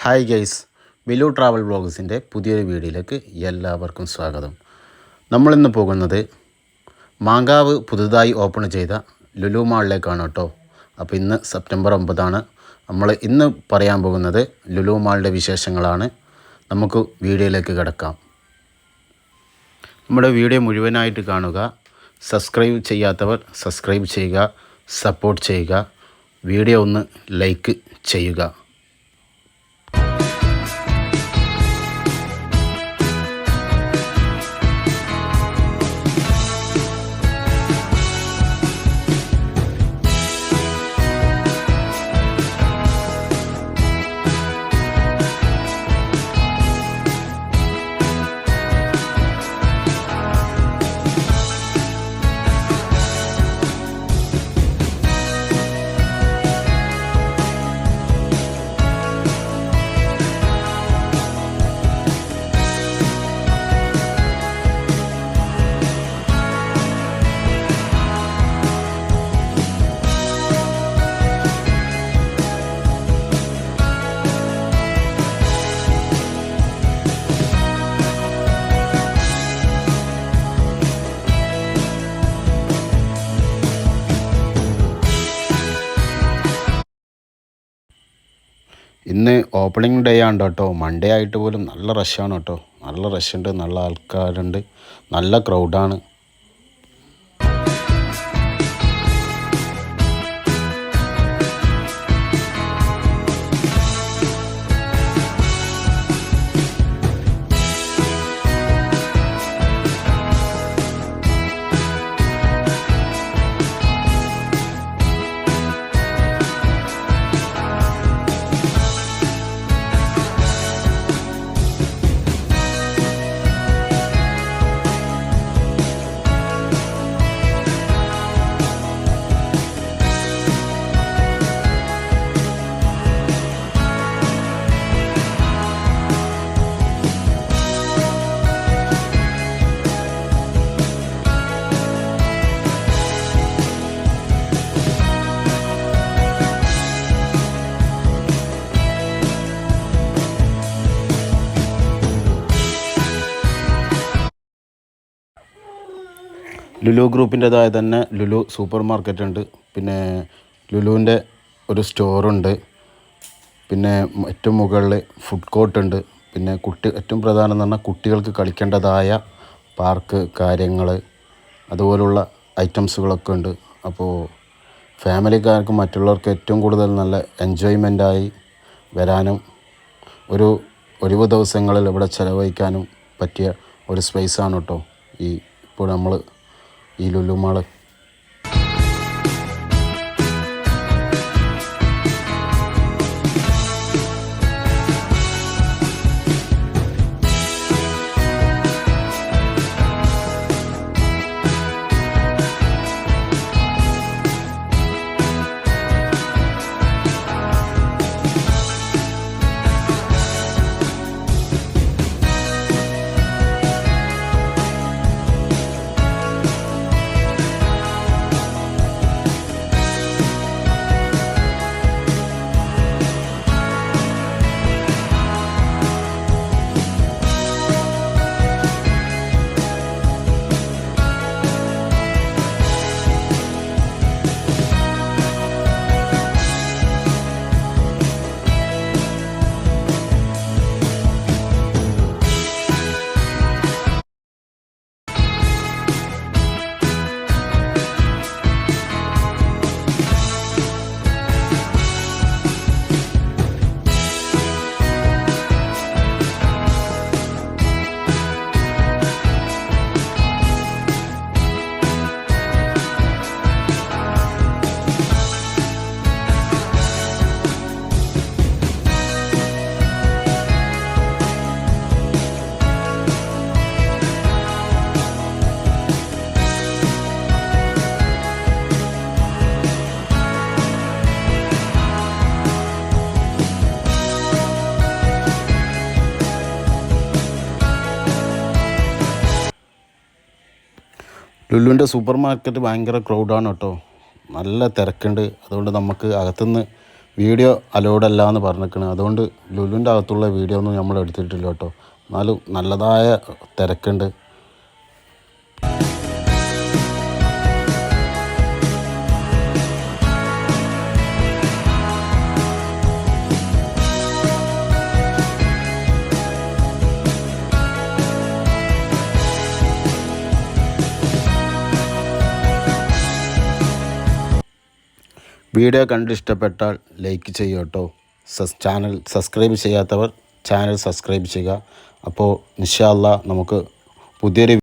Hi guys, Milu travel വ്ളോഗ്സിൻ്റെ പുതിയൊരു വീഡിയോയിലേക്ക് എല്ലാവർക്കും സ്വാഗതം. നമ്മളിന്ന് പോകുന്നത് മാങ്കാവ് പുതുതായി ഓപ്പൺ ചെയ്ത ലുലു മാളിലേക്കാണ് കേട്ടോ. അപ്പോൾ ഇന്ന് സെപ്റ്റംബർ 9 നമ്മൾ ഇന്ന് പറയാൻ പോകുന്നത് ലുലു മാളിൻ്റെ വിശേഷങ്ങളാണ്. നമുക്ക് വീഡിയോയിലേക്ക് കിടക്കാം. നമ്മുടെ വീഡിയോ മുഴുവനായിട്ട് കാണുക. സബ്സ്ക്രൈബ് ചെയ്യാത്തവർ സബ്സ്ക്രൈബ് ചെയ്യുക, സപ്പോർട്ട് ചെയ്യുക, വീഡിയോ ഒന്ന് ലൈക്ക് ചെയ്യുക. ഇന്ന് ഓപ്പണിംഗ് ഡേ ആണ് കേട്ടോ. മൺഡേ ആയിട്ട് പോലും നല്ല റഷാണ് കേട്ടോ. നല്ല റഷുണ്ട്, നല്ല ആൾക്കാരുണ്ട്, നല്ല ക്രൗഡാണ്. ലുലു ഗ്രൂപ്പിൻ്റെതായ തന്നെ ലുലു സൂപ്പർ മാർക്കറ്റ് ഉണ്ട്. പിന്നെ ലുലുവിൻ്റെ ഒരു സ്റ്റോറുണ്ട്. പിന്നെ ഏറ്റവും മുകളിൽ ഫുഡ് കോർട്ടുണ്ട്. പിന്നെ ഏറ്റവും പ്രധാനം എന്ന് പറഞ്ഞാൽ കുട്ടികൾക്ക് കളിക്കേണ്ടതായ പാർക്ക് കാര്യങ്ങൾ അതുപോലുള്ള ഐറ്റംസുകളൊക്കെ ഉണ്ട്. അപ്പോൾ ഫാമിലിക്കാർക്ക് മറ്റുള്ളവർക്ക് ഏറ്റവും കൂടുതൽ നല്ല എൻജോയ്മെൻറ്റായി വരാനും ഒഴിവ് ദിവസങ്ങളിൽ ഇവിടെ ചിലവഴിക്കാനും പറ്റിയ ഒരു സ്പേസാണ് കേട്ടോ ഇപ്പോൾ നമ്മൾ ഈ ലുലു മാള്. ലുലുവിൻ്റെ സൂപ്പർ മാർക്കറ്റ് ഭയങ്കര ക്രൗഡാണ് കേട്ടോ. നല്ല തിരക്കുണ്ട്. അതുകൊണ്ട് നമുക്ക് അകത്തുനിന്ന് വീഡിയോ അലൗഡ് അല്ല എന്ന് പറഞ്ഞിരിക്കുന്നത്. അതുകൊണ്ട് ലുലുവിൻ്റെ അകത്തുള്ള വീഡിയോ ഒന്നും നമ്മൾ എടുത്തിട്ടില്ല കേട്ടോ. എന്നാലും നല്ലതായ തിരക്കുണ്ട്. വീഡിയോ കണ്ട് ഇഷ്ടപ്പെട്ടാൽ ലൈക്ക് ചെയ്യുക കേട്ടോ. ചാനൽ സബ്സ്ക്രൈബ് ചെയ്യാത്തവർ ചാനൽ സബ്സ്ക്രൈബ് ചെയ്യുക. അപ്പോൾ ഇൻഷാ അല്ലാഹ് നമുക്ക് പുതിയൊരു